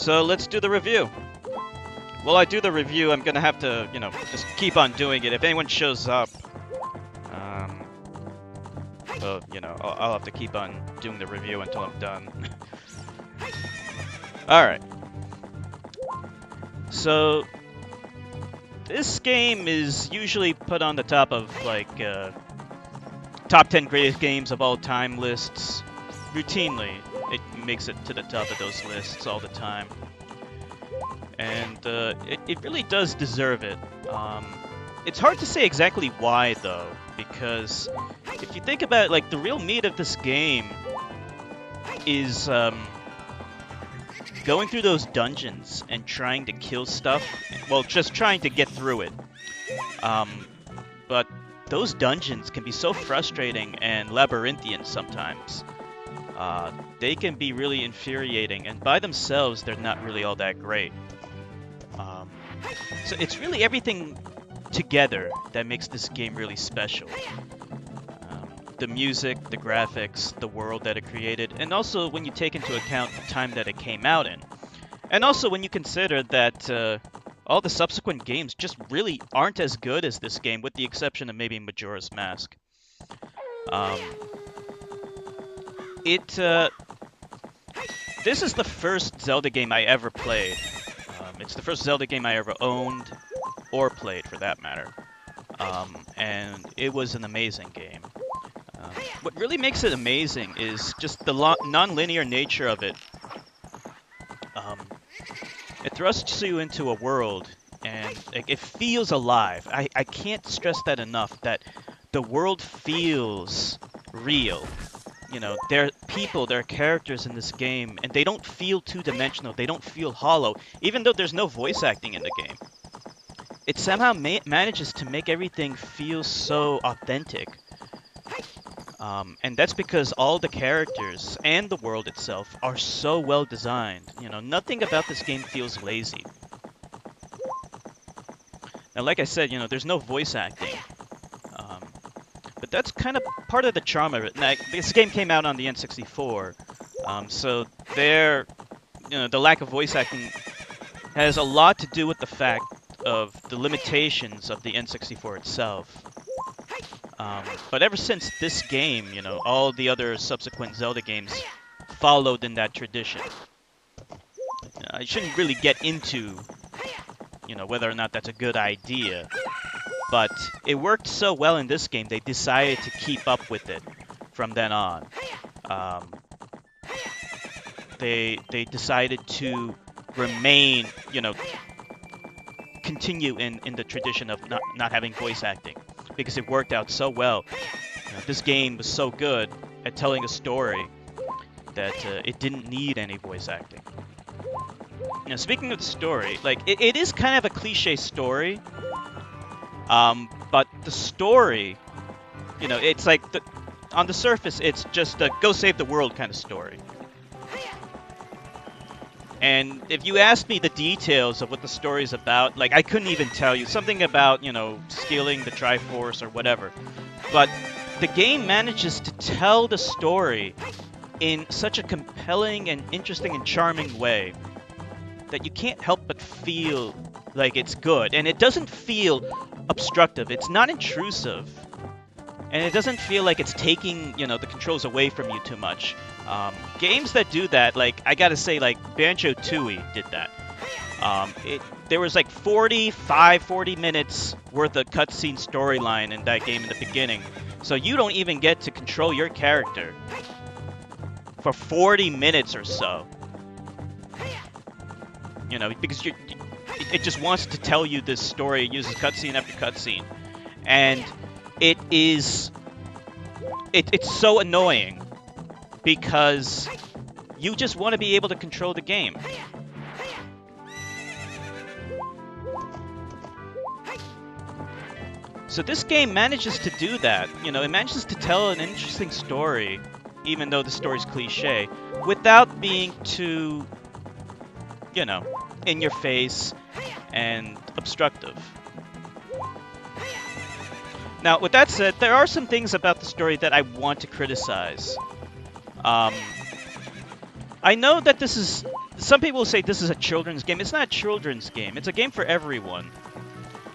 So let's do the review. While I do the review, I'm gonna have to, just keep on doing it. If anyone shows up, well, I'll have to keep on doing the review until I'm done. Alright. So, this game is usually put on the top of, like, top 10 greatest games of all time lists. Routinely, it makes it to the top of those lists all the time. And it really does deserve it. It's hard to say exactly why, though, because if you think about it, like, the real meat of this game is going through those dungeons and trying to kill stuff. Well, just trying to get through it. But those dungeons can be so frustrating and labyrinthian sometimes. They can be really infuriating, and by themselves, they're not really all that great. So it's really everything together that makes this game really special. The music, the graphics, the world that it created, and also when you take into account the time that it came out in. And also when you consider that all the subsequent games just really aren't as good as this game, with the exception of maybe Majora's Mask. This is the first Zelda game I ever played. It's the first Zelda game I ever owned, or played for that matter. And it was an amazing game. What really makes it amazing is just the non-linear nature of it. It thrusts you into a world, and it feels alive. I can't stress that enough, that the world feels real. There are people, there are characters in this game, and they don't feel two-dimensional, they don't feel hollow, even though there's no voice acting in the game. It somehow manages to make everything feel so authentic. And that's because all the characters and the world itself are so well designed. Nothing about this game feels lazy. Now, like I said, there's no voice acting. But that's kind of part of the charm of it. Now, this game came out on the N64, so the lack of voice acting has a lot to do with the fact of the limitations of the N64 itself. But ever since this game, all the other subsequent Zelda games followed in that tradition. I shouldn't really get into, whether or not that's a good idea. But it worked so well in this game, they decided to keep up with it from then on. They decided to remain, continue in the tradition of not having voice acting, because it worked out so well. This game was so good at telling a story that it didn't need any voice acting. Speaking of the story, like it is kind of a cliche story. But the story, it's like, on the surface, it's just a go save the world kind of story. And if you asked me the details of what the story is about, like, I couldn't even tell you. Something about, stealing the Triforce or whatever. But the game manages to tell the story in such a compelling and interesting and charming way that you can't help but feel like it's good. And it doesn't feel obstructive. It's not intrusive. And it doesn't feel like it's taking, the controls away from you too much. Games that do that, like, I gotta say, like, Banjo-Tooie did that. There was like 40 minutes worth of cutscene storyline in that game in the beginning. So you don't even get to control your character for 40 minutes or so. Because it just wants to tell you this story. It uses cutscene after cutscene. And it's so annoying because you just want to be able to control the game. So this game manages to do that. It manages to tell an interesting story, even though the story's cliche, without being too, in your face and obstructive. Now, with that said, there are some things about the story that I want to criticize. I know that this is. Some people say this is a children's game. It's not a children's game. It's a game for everyone.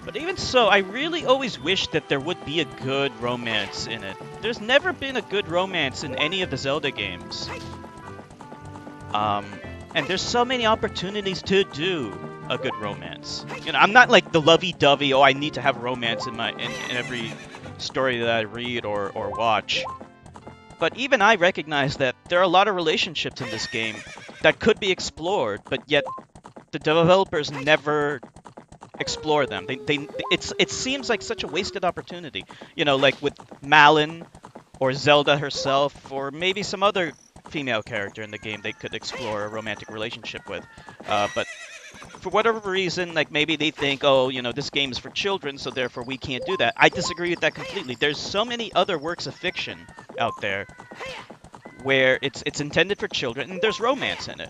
But even so, I really always wish that there would be a good romance in it. There's never been a good romance in any of the Zelda games. And there's so many opportunities to do a good romance. You know, I'm not like the lovey-dovey, oh, I need to have romance in every story that I read or watch. But even I recognize that there are a lot of relationships in this game that could be explored, but yet the developers never explore them. It seems like such a wasted opportunity. You know, like with Malin or Zelda herself, or maybe some other female character in the game they could explore a romantic relationship with. But for whatever reason, like maybe they think, oh, you know, this game is for children, so therefore we can't do that. I disagree with that completely. There's so many other works of fiction out there where it's intended for children, and there's romance in it.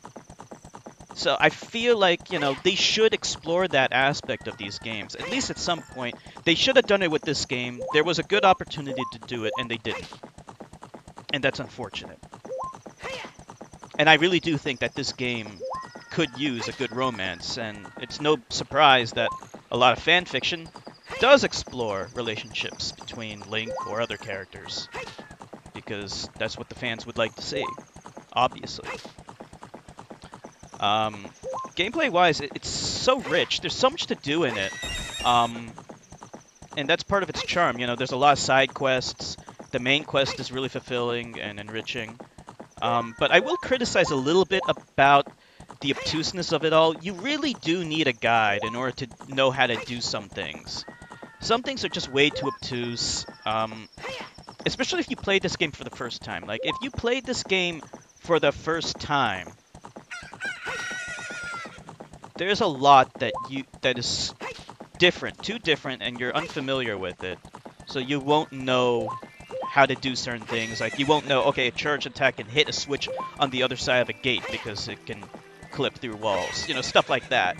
So I feel like, you know, they should explore that aspect of these games, at least at some point. They should have done it with this game. There was a good opportunity to do it, and they didn't. And that's unfortunate. And I really do think that this game could use a good romance, and it's no surprise that a lot of fan fiction does explore relationships between Link or other characters, because that's what the fans would like to see, obviously. Gameplay-wise, it's so rich. There's so much to do in it, and that's part of its charm. You know, there's a lot of side quests. The main quest is really fulfilling and enriching. But I will criticize a little bit about the obtuseness of it all. You really do need a guide in order to know how to do some things. Some things are just way too obtuse, especially if you played this game for the first time. Like, if you played this game for the first time, there's a lot that is different, too different, and you're unfamiliar with it. So you won't know how to do certain things. Like, you won't know, okay, a charge attack can hit a switch on the other side of a gate because it can clip through walls. You know, stuff like that.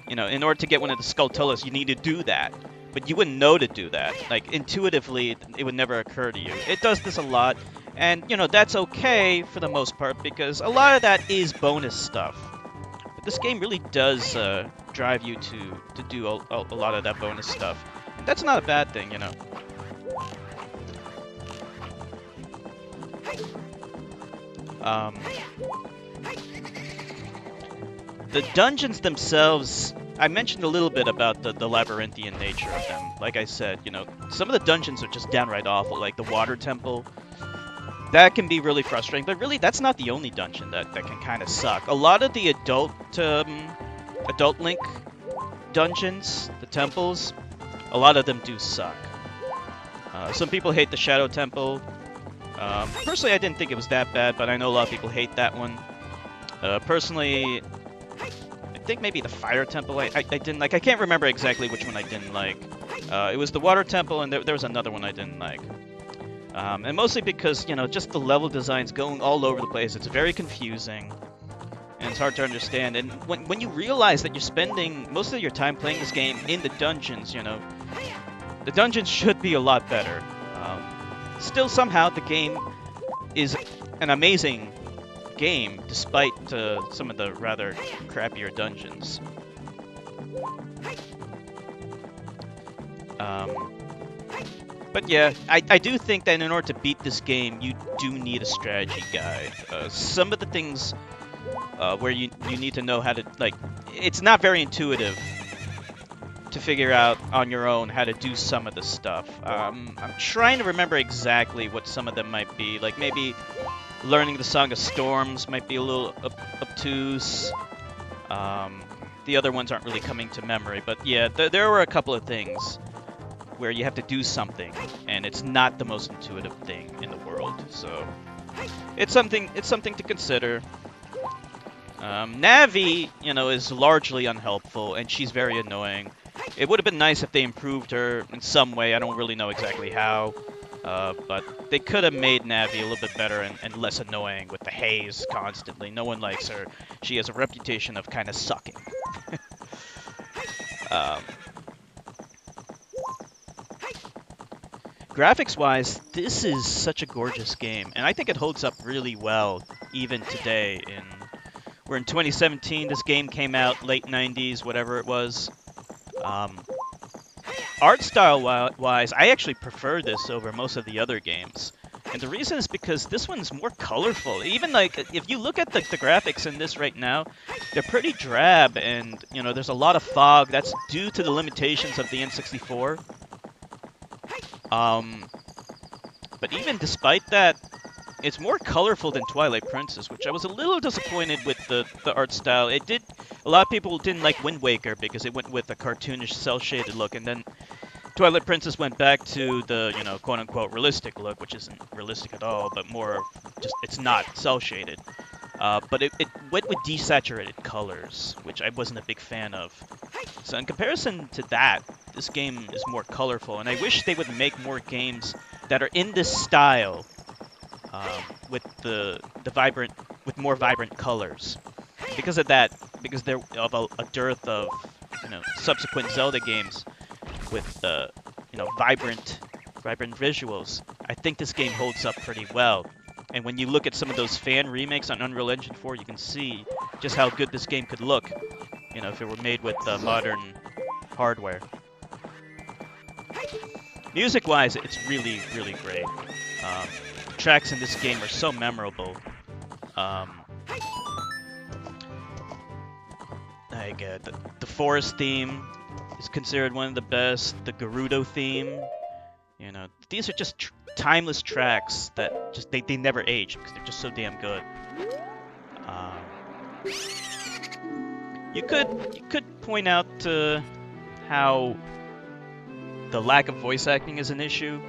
You know, in order to get one of the Skulltulas, you need to do that. But you wouldn't know to do that. Like, intuitively, it would never occur to you. It does this a lot, and, you know, that's okay for the most part, because a lot of that is bonus stuff. But this game really does drive you to do a lot of that bonus stuff. And that's not a bad thing, you know. The dungeons themselves, I mentioned a little bit about the labyrinthian nature of them. Like I said, you know, some of the dungeons are just downright awful, like the water temple. That can be really frustrating, but really that's not the only dungeon that can kind of suck. A lot of the adult Link dungeons, the temples, a lot of them do suck. Some people hate the Shadow Temple. Personally, I didn't think it was that bad, but I know a lot of people hate that one. Personally, I think maybe the Fire Temple I didn't like. I can't remember exactly which one I didn't like. It was the Water Temple, and there was another one I didn't like. And mostly because, you know, just the level design's going all over the place. It's very confusing, and it's hard to understand. And when you realize that you're spending most of your time playing this game in the dungeons, you know, the dungeons should be a lot better. Still, somehow, the game is an amazing game, despite some of the rather crappier dungeons. But yeah, I do think that in order to beat this game, you do need a strategy guide. Some of the things where you need to know how to, like, it's not very intuitive to figure out on your own how to do some of the stuff. I'm trying to remember exactly what some of them might be. Like, maybe learning the Song of Storms might be a little obtuse. The other ones aren't really coming to memory, but yeah, there were a couple of things where you have to do something, and it's not the most intuitive thing in the world. So it's something to consider. Navi, you know, is largely unhelpful, and she's very annoying. It would have been nice if they improved her in some way. I don't really know exactly how, but they could have made Navi a little bit better and less annoying with the haze constantly. No one likes her. She has a reputation of kind of sucking. Graphics-wise, this is such a gorgeous game, and I think it holds up really well even today in Where in 2017, this game came out, late 90s, whatever it was. Art style wise, I actually prefer this over most of the other games. And the reason is because this one's more colorful. Even like, if you look at the graphics in this right now, they're pretty drab, and you know, there's a lot of fog. That's due to the limitations of the N64. But even despite that, it's more colorful than Twilight Princess, which I was a little disappointed with the art style. A lot of people didn't like Wind Waker because it went with a cartoonish, cel-shaded look, and then Twilight Princess went back to the, you know, quote-unquote realistic look, which isn't realistic at all, but more just, it's not cel-shaded. But it went with desaturated colors, which I wasn't a big fan of. So in comparison to that, this game is more colorful, and I wish they would make more games that are in this style, with with more vibrant colors. Because of that, because there of a dearth of, you know, subsequent Zelda games with you know, vibrant visuals, I think this game holds up pretty well. And when you look at some of those fan remakes on Unreal Engine 4, you can see just how good this game could look, you know, if it were made with modern hardware. Music-wise, it's really, really great. The tracks in this game are so memorable. Like the forest theme is considered one of the best. The Gerudo theme, you know, these are just timeless tracks that just they never age because they're just so damn good. You could point out how the lack of voice acting is an issue,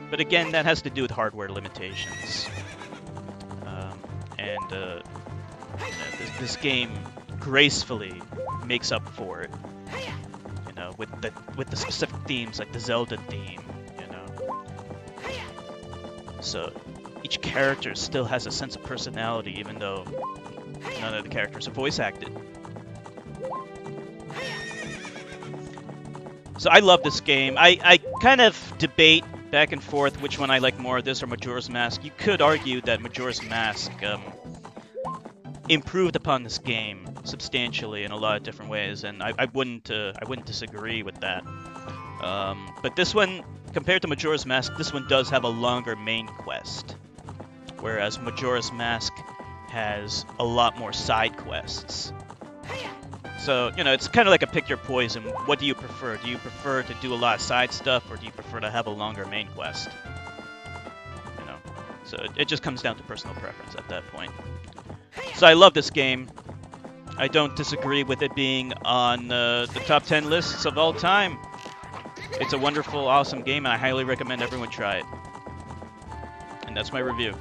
but again, that has to do with hardware limitations. And you know, this game gracefully makes up for it. You know, with the specific themes like the Zelda theme. You know, so each character still has a sense of personality, even though none of the characters are voice acted. So I love this game. I kind of debate back and forth which one I like more, this or Majora's Mask. You could argue that Majora's Mask improved upon this game substantially in a lot of different ways, and I wouldn't disagree with that. But this one, compared to Majora's Mask, this one does have a longer main quest, whereas Majora's Mask has a lot more side quests. So, you know, it's kind of like a pick your poison. What do you prefer? Do you prefer to do a lot of side stuff, or do you prefer to have a longer main quest? You know, so it just comes down to personal preference at that point. So I love this game. I don't disagree with it being on the top 10 lists of all time. It's a wonderful, awesome game, and I highly recommend everyone try it. And that's my review.